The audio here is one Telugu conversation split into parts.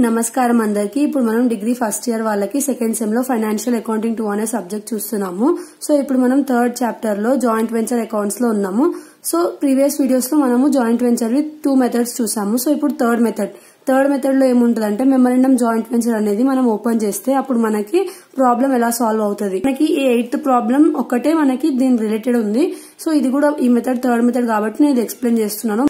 నమస్కారం అందరికి. ఇప్పుడు మనం డిగ్రీ ఫస్ట్ ఇయర్ వాళ్ళకి సెకండ్ సెమ్ లో ఫైనాన్షియల్ అకౌంటింగ్ 2 అనే సబ్జెక్ట్ చూస్తున్నాము. సో ఇప్పుడు మనం థర్డ్ చాప్టర్ లో జాయింట్ వెంచర్ అకౌంట్స్ లో ఉన్నాము. సో ప్రీవియస్ వీడియోస్ లో మనము జాయింట్ వెంచర్ వి 2 మెథడ్స్ చూసాము. సో ఇప్పుడు థర్డ్ మెథడ్ లో ఏముంటదంటే మెమోరాండం జాయింట్ వెంచర్ అనేది మనం ఓపెన్ చేస్తే అప్పుడు మనకి ప్రాబ్లం ఎలా సాల్వ్ అవుతుంది. మనకి ఈ 8th ప్రాబ్లం ఒక్కటే మనకి దీని రిలేటెడ్ ఉంది. సో ఇది కూడా ఈ మెథడ్ థర్డ్ మెథడ్ కాబట్టి నేను ఇది ఎక్స్ప్లెయిన్ చేస్తున్నాను.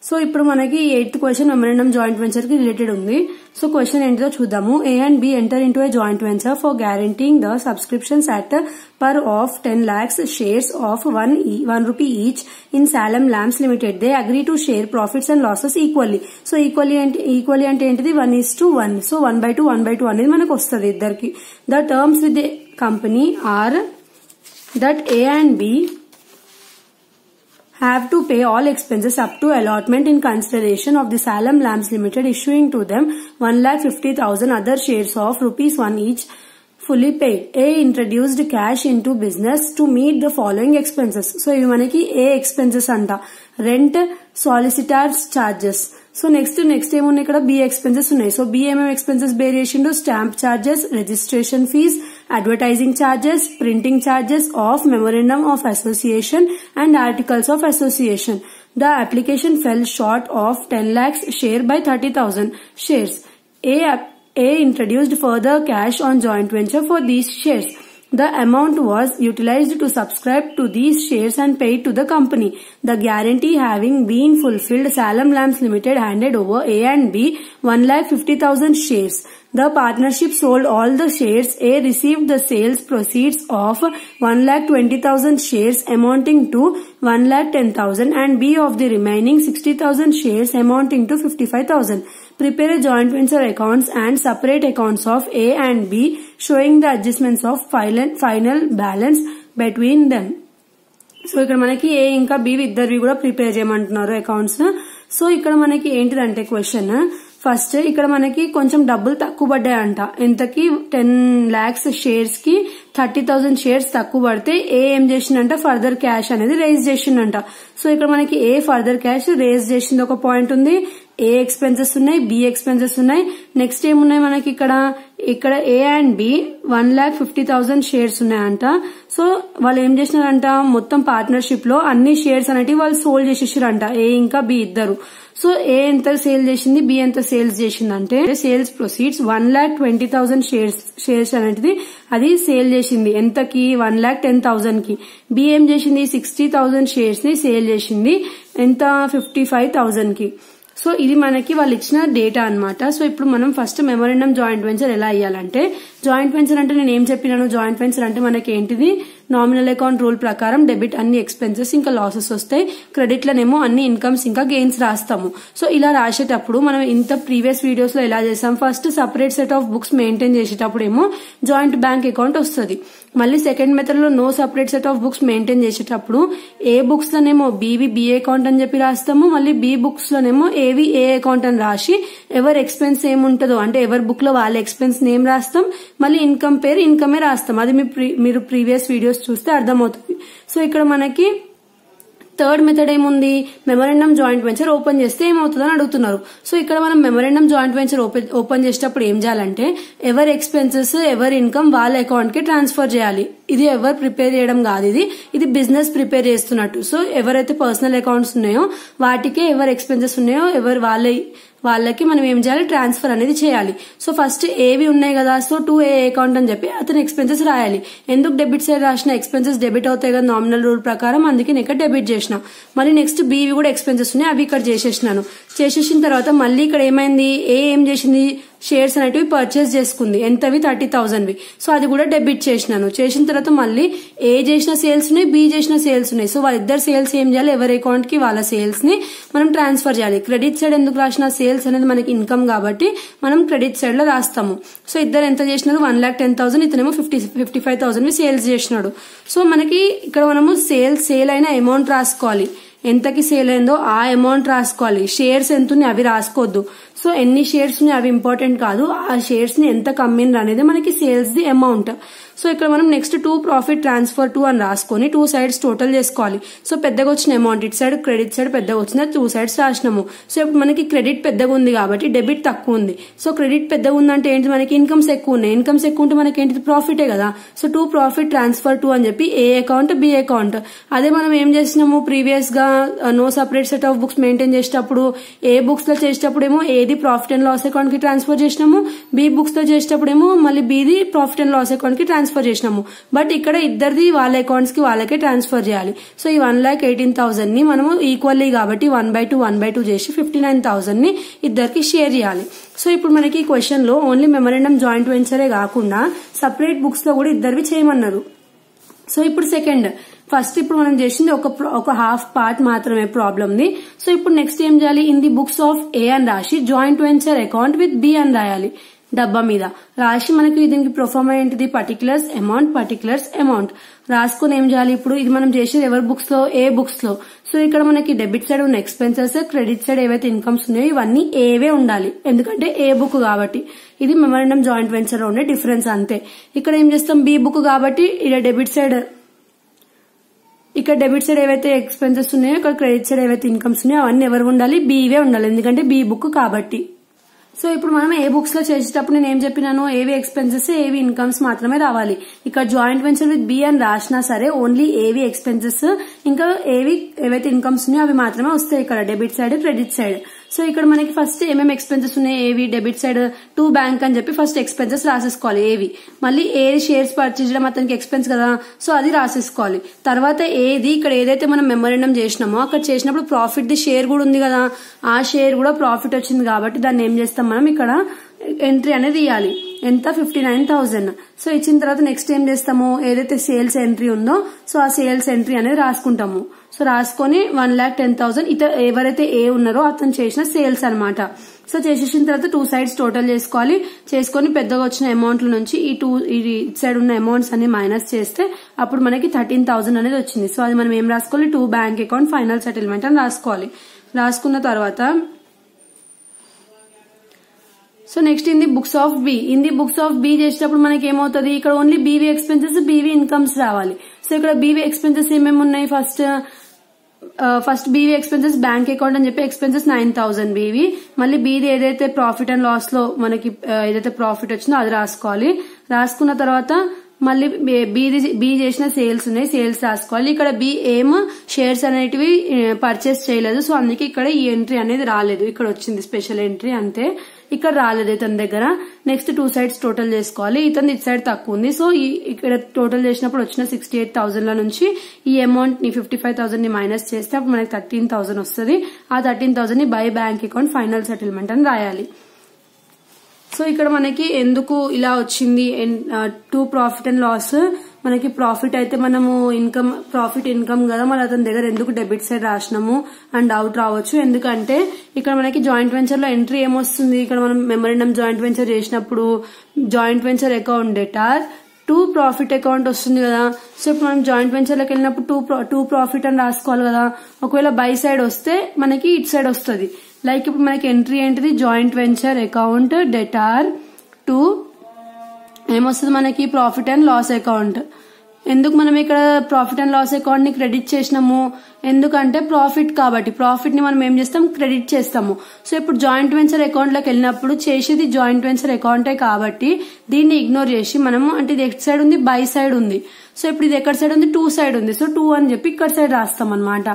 సో ఇప్పుడు మనకి 8th question memorandum joint venture కి రిలేటెడ్ ఉంది. సో క్వశ్చన్ ఏంటిదో చూద్దాము. A and B enter into a joint venture for guaranteeing the subscriptions at per of 10 lakhs shares of 1 rupee each in Salem Lamps Limited. They agree to share profits and losses equally. So equally అంటే ఏంటిది 1:1. So 1/2 అనేది మనకు వస్తుంది ఇద్దరికి. The terms with the company are that A and B have to pay all expenses up to allotment in consideration of the Salem Lamps Limited issuing to them 1,50,000 other shares of ₹1 each fully paid. A introduced cash into business to meet the following expenses. So ఇవి మనకి A expenses అంట. Rent, solicitors charges. So next ఏమున్నాయి ఇక్కడ B ఎక్స్పెన్సెస్ ఉన్నాయి. సో B ఏమేమి ఎక్స్పెన్సెస్ బేర్ చేసిండు? Stamp charges, registration fee, advertising charges, printing charges of memorandum of association and articles of association. The application fell short of 10 lakhs share by 30,000 shares. A introduced further cash on joint venture for these shares. The amount was utilized to subscribe to these shares and paid to the company. The guarantee having been fulfilled, Salem Lamps Limited handed over A and B 1,50,000 shares. The partnership sold all the shares. A received the sales proceeds of 1,20,000 shares amounting to 1,10,000 and B of the remaining 60,000 shares amounting to 55,000. Prepare a joint venture accounts and separate accounts of A and B showing the adjustments of final balance between them. So ఇక్కడ మనకి ఏ ఇంకా బి ఇద్దరివి కూడా ప్రిపేర్ చేయమంటున్నారు అకౌంట్స్. సో ఇక్కడ మనకి ఏంటిదంటే క్వశ్చన్ ఫస్ట్ ఇక్కడ మనకి కొంచెం డబ్బులు తక్కువ పడ్డాయంట. ఎంతకి 10 lakhs షేర్స్ కి 30,000 షేర్స్ తక్కువ పడితే ఏ ఏం చేసిందంట ఫర్దర్ క్యాష్ అనేది రేజ్ చేసిందంట. సో ఇక్కడ మనకి ఏ ఫర్దర్ క్యాష్ రేజ్ చేసింది ఒక పాయింట్ ఉంది. ఏ ఎక్స్పెన్సెస్ ఉన్నాయి, బి ఎక్స్పెన్సెస్ ఉన్నాయి. నెక్స్ట్ ఏమున్నాయి మనకి ఇక్కడ ఏ అండ్ బి 1,50,000 షేర్స్ ఉన్నాయంట. సో వాళ్ళు ఏం చేసినారంట మొత్తం పార్ట్నర్షిప్ లో అన్ని షేర్స్ అనేటివి వాళ్ళు సోల్డ్ చేసేసారంట ఏ ఇంకా బి ఇద్దరు. సో ఏ ఎంత సేల్ చేసింది, బి ఎంత సేల్స్ చేసిందంటే సేల్స్ ప్రొసీడ్స్ 1,20,000 షేర్స్ అనేది అది సేల్ చేసింది. ఎంతకి 1,10,000 కి. బి ఏం చేసింది 60,000 షేర్స్ ని సేల్ చేసింది. ఎంత 55,000 కి. సో ఇది మనకి వాళ్ళు ఇచ్చిన డేటా అన్నమాట. సో ఇప్పుడు మనం ఫస్ట్ మెమోరాండం జాయింట్ వెంచర్ ఎలా అయ్యాలంటే జాయింట్ వెంచర్ అంటే నేను ఏం చెప్పినాను, జాయింట్ వెంచర్ అంటే మనకి ఏంటిది నామినల్ అకౌంట్ రూల్ ప్రకారం డెబిట్ అన్ని ఎక్స్పెన్సెస్ ఇంకా లాసెస్ వస్తాయి, క్రెడిట్ లనేమో అన్ని ఇన్కమ్స్ ఇంకా గెయిన్స్ రాస్తాము. సో ఇలా రాసేటప్పుడు మనం ఇంత ప్రీవియస్ వీడియోస్ లో ఎలా చేసాం, first separate set of books maintain చేసేటప్పుడు ఏమో జాయింట్ బ్యాంక్ అకౌంట్ వస్తుంది. మళ్ళీ సెకండ్ మెథడ్ లో no separate set of books maintain చేసేటప్పుడు ఏ బుక్స్ లోనేమో బీవి బి అకౌంట్ అని చెప్పి రాస్తాము, మళ్ళీ బి బుక్స్ లోనేమో ఏవి ఏ అకౌంట్ అని రాసి ఎవరి ఎక్స్పెన్స్ ఏముంటుందో అంటే ఎవరి బుక్ లో వాళ్ళ ఎక్స్పెన్స్ నేమ్ రాస్తాం, మళ్ళీ ఇన్కమ్ పేరు ఇన్కమే రాస్తాం. అది మీరు ప్రీవియస్ వీడియోస్ చూస్తే అర్థమవుతుంది. సో ఇక్కడ మనకి థర్డ్ మెథడ్ ఏముంది, మెమోరాండం జాయింట్ వెంచర్ ఓపెన్ చేస్తే ఏమవుతుందని అడుగుతున్నారు. సో ఇక్కడ మనం మెమోరాండం జాయింట్ వెంచర్ ఓపెన్ చేసేటప్పుడు ఏం చేయాలంటే ఎవరి ఎక్స్పెన్సెస్ ఎవరి ఇన్కమ్ వాళ్ళ అకౌంట్ కి ట్రాన్స్ఫర్ చేయాలి. ఇది ఎవరు ప్రిపేర్ చేయడం కాదు, ఇది బిజినెస్ ప్రిపేర్ చేస్తున్నట్టు. సో ఎవరైతే పర్సనల్ అకౌంట్స్ ఉన్నాయో వాటికే ఎవరి ఎక్స్పెన్సెస్ ఉన్నాయో వాళ్ళకి మనం ఏం చేయాలి, ట్రాన్స్ఫర్ అనేది చేయాలి. సో ఫస్ట్ ఏవి ఉన్నాయి కదా, సో 2A అకౌంట్ అని చెప్పి అతని ఎక్స్పెన్సెస్ రాయాలి. ఎందుకు డెబిట్ సైడ్ రాసిన, ఎక్స్పెన్సెస్ డెబిట్ అవుతాయి కదా నామినల్ రూల్ ప్రకారం, అందుకే నేను ఇక్కడ డెబిట్ చేసిన. మళ్ళీ నెక్స్ట్ బివి కూడా ఎక్స్పెన్సెస్ ఉన్నాయి, అవి ఇక్కడ చేసేసిన తర్వాత మళ్ళీ ఇక్కడ ఏమైంది, ఏం చేసింది షేర్స్ అనేటివి పర్చేస్ చేసుకుంది. ఎంతవి 30,000వి. సో అది కూడా డెబిట్ చేసిన తర్వాత మళ్ళీ ఏ చేసిన సేల్స్ ఉన్నాయి, బి చేసిన సేల్స్ ఉన్నాయి. సో వాళ్ళిద్దరు సేల్స్ ఏం చేయాలి, ఎవరి అకౌంట్ కి వాళ్ళ సేల్స్ ని మనం ట్రాన్స్ఫర్ చేయాలి. క్రెడిట్ సైడ్ ఎందుకు రాసిన, సేల్స్ అనేది మనకి ఇన్కమ్ కాబట్టి మనం క్రెడిట్ సైడ్ లో రాస్తాము. సో ఇద్దరు ఎంత చేసినారు 1,10,000, ఇతనేమో 55,000 సేల్స్ చేసినాడు. సో మనకి ఇక్కడ మనము సేల్ అయిన అమౌంట్ రాసుకోవాలి, ఎంతకి సేల్ అయిందో ఆ అమౌంట్ రాసుకోవాలి. షేర్స్ ఎంత ఉన్నాయి అవి రాసుకోవద్దు. సో ఎన్ని షేర్స్ ని అవి ఇంపార్టెంట్ కాదు, ఆ షేర్స్ ని ఎంత కమ్మిండ్రు అనేది మనకి సేల్స్ ది అమౌంట్. సో ఇక్కడ మనం next to profit transfer to అని రాసుకొని 2 sides టోటల్ చేసుకోవాలి. సో పెద్దగా వచ్చిన అమౌంట్ ఇటు సైడ్, క్రెడిట్ సైడ్ పెద్దగా వచ్చింది, 2 sides రాసినాము. సో ఇప్పుడు మనకి క్రెడిట్ పెద్దగా ఉంది కాబట్టి డెబిట్ తక్కువ ఉంది. సో క్రెడిట్ పెద్దగా ఉందంటే ఏంటి, మనకి ఇన్కమ్స్ ఎక్కువ ఉన్నాయి. ఇన్కమ్స్ ఎక్కువ ఉంటే మనకి ఏంటి, ప్రాఫిటే కదా. So to profit transfer to అని చెప్పి ఏ అకౌంట్ బి అకౌంట్. అదే మనం ఏం చేసినాము ప్రీవియస్ గా no separate set of books maintain చేసేటప్పుడు ఏ బుక్స్ లో చేసేటప్పుడు ఏమో ఏది ప్రాఫిట్ అండ్ లాస్ అకౌంట్ కి ట్రాన్స్ఫర్ చేసినాము, బి బుక్స్ లో చేసేటప్పుడు ఏమో మళ్ళీ బిది ప్రాఫిట్ అండ్ లాస్ అకౌంట్ కి ట్రాన్స్ఫర్ చేసినాము. బట్ ఇక్కడ ఇద్దరిది వాళ్ళ అకౌంట్స్ కి వాళ్ళకే ట్రాన్స్ఫర్ చేయాలి. సో ఈ 1,18,000 ని మనము ఈక్వల్లీ కాబట్టి 1/2 చేసి 59,000 ని ఇద్దరికి షేర్ చేయాలి. సో ఇప్పుడు మనకి ఈ క్వశ్చన్ లో ఓన్లీ మెమరాండం జాయింట్ వెంచరే కాకుండా సపరేట్ బుక్స్ లో కూడా ఇద్దరివి చేయమన్నారు. సో ఇప్పుడు సెకండ్, ఫస్ట్ ఇప్పుడు మనం చేసింది ఒక హాఫ్ పార్ట్ మాత్రమే ప్రాబ్లమ్ ది. సో ఇప్పుడు నెక్స్ట్ ఏం చేయాలి, in the books of A అని రాసి joint venture account with B అని రాయాలి. డబ్బా మీద రాసి మనకి దీనికి ప్రొఫార్మా ఏంటిది, పర్టికులర్స్ అమౌంట్ రాసుకుని ఏం చేయాలి, ఇప్పుడు ఇది మనం చేసేది ఎవరి బుక్స్ లో, ఏ బుక్స్ లో. సో ఇక్కడ మనకి డెబిట్ సైడ్ ఉన్న ఎక్స్పెన్సెస్, క్రెడిట్ సైడ్ ఏవైతే ఇన్కమ్స్ ఉన్నాయో ఇవన్నీ ఏవే ఉండాలి, ఎందుకంటే ఏ బుక్ కాబట్టి. ఇది మెమరాండం జాయింట్ వెంచర్ లో ఉండే డిఫరెన్స్ అంతే. ఇక్కడ ఏం చేస్తాం, బి బుక్ కాబట్టి ఇక్కడ డెబిట్ సైడ్ ఏవైతే ఎక్స్పెన్సెస్ ఉన్నాయో ఇక్కడ క్రెడిట్ సైడ్ ఏవైతే ఇన్కమ్స్ ఉన్నాయో అవన్నీ ఎవరు ఉండాలి, బీవే ఉండాలి, ఎందుకంటే బి బుక్ కాబట్టి. సో ఇప్పుడు మనం ఏ బుక్స్ లో చేసేటప్పుడు నేను ఏం చెప్పినాను, ఏవి ఎక్స్పెన్సెస్ ఏవి ఇన్కమ్స్ మాత్రమే రావాలి. ఇక్కడ జాయింట్ వెంచర్ విత్ బి అని రాసినా సరే ఓన్లీ ఏవి ఎక్స్పెన్సెస్ ఇంకా ఏవైతే ఇన్కమ్స్ ఉన్నాయో అవి మాత్రమే వస్తాయి ఇక్కడ, debit side credit side. So ఇక్కడ మనకి ఫస్ట్ ఏమేమి ఎక్స్పెన్సెస్ ఉన్నాయి, ఏవి డెబిట్ సైడ్ టు బ్యాంక్ అని చెప్పి ఫస్ట్ ఎక్స్పెన్సెస్ రాసేసుకోవాలి. ఏవి మళ్ళీ ఏ షేర్స్ పర్చేజ్ చేయడం అతనికి ఎక్స్పెన్స్ కదా, సో అది రాసేసుకోవాలి. తర్వాత ఏది ఇక్కడ ఏదైతే మనం మెమరాండం చేసినామో అక్కడ చేసినప్పుడు ప్రాఫిట్ ది షేర్ కూడా ఉంది కదా, ఆ షేర్ కూడా ప్రాఫిట్ వచ్చింది కాబట్టి దాన్ని ఏం చేస్తాం మనం ఇక్కడ ఎంట్రీ అనేది ఇవ్వాలి. ఎంత, 59,000. సో ఇచ్చిన తర్వాత నెక్స్ట్ ఏం చేస్తాము, ఏదైతే సేల్స్ ఎంట్రీ ఉందో సో ఆ సేల్స్ ఎంట్రీ అనేది రాసుకుంటాము. సో రాసుకొని 1,10,000 ఎవరైతే ఏ ఉన్నారో అతను చేసిన సేల్స్ అనమాట. సో చేసేసిన తర్వాత 2 sides టోటల్ చేసుకొని పెద్దగా వచ్చిన అమౌంట్ల నుంచి ఈ సైడ్ ఉన్న అమౌంట్స్ అన్ని మైనస్ చేస్తే అప్పుడు మనకి 13,000 అనేది వచ్చింది. సో అది మనం ఏం రాసుకోవాలి, 2 బ్యాంక్ అకౌంట్ ఫైనల్ సెటిల్మెంట్ అని రాసుకోవాలి. రాసుకున్న తర్వాత so next in the books of B చేసేటప్పుడు మనకి ఏమవుతుంది, ఇక్కడ only BV expenses BV incomes రావాలి. సో ఇక్కడ బీవీ ఎక్స్పెన్సెస్ ఏమేమి ఉన్నాయి, first BV expenses bank account అని చెప్పి ఎక్స్పెన్సెస్ 9,000 బీవీ, మళ్ళీ బీది ఏదైతే ప్రాఫిట్ అండ్ లాస్ లో మనకి ఏదైతే ప్రాఫిట్ వచ్చిందో అది రాసుకోవాలి. రాసుకున్న తర్వాత మళ్ళీ బి చేసిన సేల్స్ ఉన్నాయి, సేల్స్ రాసుకోవాలి. ఇక్కడ బి ఏమో షేర్స్ అనేటివి పర్చేస్ చేయలేదు, సో అందుకే ఇక్కడ ఈ ఎంట్రీ అనేది రాలేదు, ఇక్కడ వచ్చింది స్పెషల్ ఎంట్రీ అంతే, ఇక్కడ రాలేదు ఇతని దగ్గర. నెక్స్ట్ 2 sides టోటల్ చేసుకోవాలి. ఇతను ఇటు సైడ్ తక్కువ ఉంది, సో ఇక్కడ టోటల్ చేసినప్పుడు వచ్చిన 68,000 లో నుంచి ఈ అమౌంట్ ని 55,000 ని మైనస్ చేస్తే అప్పుడు మనకి 13,000 వస్తుంది. ఆ 13,000 ని by bank account final settlement అని రాయాలి. సో ఇక్కడ మనకి ఎందుకు ఇలా వచ్చింది, టు ప్రాఫిట్ అండ్ లాస్, మనకి ప్రాఫిట్ అయితే మనము ప్రాఫిట్ ఇన్కమ్ కదా, మరి అతని దగ్గర ఎందుకు డెబిట్ సైడ్ రాసినాము అని డౌట్ రావచ్చు. ఎందుకంటే ఇక్కడ మనకి జాయింట్ వెంచర్ లో ఎంట్రీ ఏమొస్తుంది, ఇక్కడ మనం మెమరాండం జాయింట్ వెంచర్ చేసినప్పుడు joint venture account debtor to profit account వస్తుంది కదా. సో ఇప్పుడు మనం జాయింట్ వెంచర్ లోకి వెళ్ళినప్పుడు టూ ప్రాఫిట్ అని రాసుకోవాలి కదా. ఒకవేళ బై సైడ్ వస్తే మనకి ఇటు సైడ్ వస్తుంది. లైక్ ఇప్పుడు మనకి ఎంట్రీ ఏంటిది, joint venture account debtor to ఏమొస్తుంది మనకి ప్రాఫిట్ అండ్ లాస్ అకౌంట్. ఎందుకు మనం ఇక్కడ ప్రాఫిట్ అండ్ లాస్ అకౌంట్ ని క్రెడిట్ చేసినాము, ఎందుకంటే ప్రాఫిట్ కాబట్టి ప్రాఫిట్ ని మనం ఏం చేస్తాం, క్రెడిట్ చేస్తాము. సో ఇప్పుడు జాయింట్ వెంచర్ అకౌంట్ లోకి వెళ్ళినప్పుడు చేసేది జాయింట్ వెంచర్ అకౌంటే కాబట్టి దీన్ని ఇగ్నోర్ చేసి మనము, అంటే ఇది ఎక్స్ సైడ్ ఉంది, బై సైడ్ ఉంది. సో ఇప్పుడు ఇది ఎక్కడ సైడ్ ఉంది, 2 side ఉంది. సో 2 అని చెప్పి ఇక్కడ సైడ్ రాస్తాం అనమాట.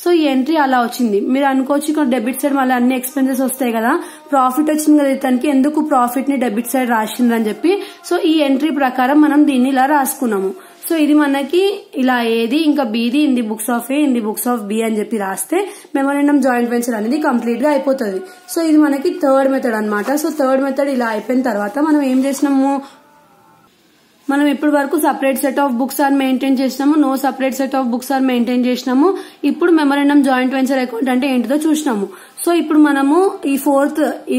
సో ఈ ఎంట్రీ అలా వచ్చింది. మీరు అనుకోవచ్చు ఇక్కడ డెబిట్ సైడ్ మళ్ళీ అన్ని ఎక్స్పెన్సెస్ వస్తాయి కదా, ప్రాఫిట్ వచ్చింది కదా ఇతనికి, ఎందుకు ప్రాఫిట్ ని డెబిట్ సైడ్ రాసిందని చెప్పి. సో ఈ ఎంట్రీ ప్రకారం మనం దీన్ని ఇలా రాసుకున్నాము. సో ఇది మనకి ఇలా ఏది ఇంకా బీది in the books of A, in the books of B అని చెప్పి రాస్తే మెమరాండం జాయింట్ వెంచర్ అనేది కంప్లీట్ గా అయిపోతుంది. సో ఇది మనకి థర్డ్ మెథడ్ అనమాట. సో థర్డ్ మెథడ్ ఇలా అయిపోయిన తర్వాత మనం ఏం చేసినాము, మనం ఇప్పటి వరకు separate set of books are maintain చేసినాము, no separate set of books are maintain చేసినాము. ఇప్పుడు మెమరాండం జాయింట్ వెంచర్ అకౌంట్ అంటే ఏంటిదో చూసినాము. సో ఇప్పుడు మనము ఈ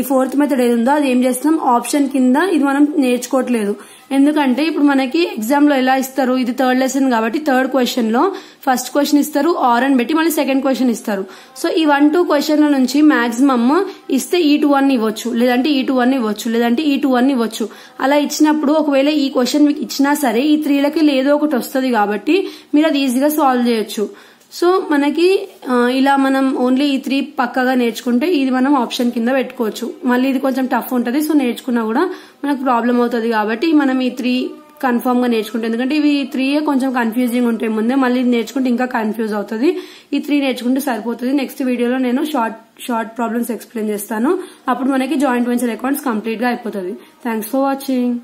ఫోర్త్ మెథడ్ ఏది ఉందో అది ఏం చేస్తున్నాం, ఆప్షన్ కింద ఇది మనం నేర్చుకోవట్లేదు. ఎందుకంటే ఇప్పుడు మనకి ఎగ్జామ్ లో ఎలా ఇస్తారు, ఇది థర్డ్ లెసన్ కాబట్టి థర్డ్ క్వశ్చన్ లో ఫస్ట్ క్వశ్చన్ ఇస్తారు, ఆర్ అని పెట్టి మళ్ళీ సెకండ్ క్వశ్చన్ ఇస్తారు. సో ఈ 1-2 క్వశ్చన్ల నుంచి మాక్సిమమ్ ఇస్తే E21 ఇవ్వచ్చు, లేదంటే E21 ఇవ్వచ్చు, లేదంటే E21 ఇవ్వచ్చు. అలా ఇచ్చినప్పుడు ఒకవేళ ఈ క్వశ్చన్ మీకు ఇచ్చినా సరే ఈ 3లకి ఏదో ఒకటి వస్తుంది కాబట్టి మీరు అది ఈజీగా సాల్వ్ చేయొచ్చు. సో మనకి ఇలా మనం ఓన్లీ ఈ 3 పక్కగా నేర్చుకుంటే ఇది మనం ఆప్షన్ కింద పెట్టుకోవచ్చు. మళ్ళీ ఇది కొంచెం టఫ్ ఉంటుంది, సో నేర్చుకున్నా కూడా మనకు ప్రాబ్లం అవుతుంది కాబట్టి మనం ఈ 3 కన్ఫర్మ్ గా నేర్చుకుంటే, ఎందుకంటే ఇవి 3 కొంచెం కన్ఫ్యూజింగ్ ఉంటాయి ముందే, మళ్ళీ నేర్చుకుంటే ఇంకా కన్ఫ్యూజ్ అవుతుంది. ఈ 3 నేర్చుకుంటే సరిపోతుంది. నెక్స్ట్ వీడియోలో నేను షార్ట్ ప్రాబ్లమ్స్ ఎక్స్ప్లెయిన్ చేస్తాను. అప్పుడు మనకి జాయింట్ వెంచర్ అకౌంట్స్ కంప్లీట్ గా అయిపోతుంది. Thanks for watching.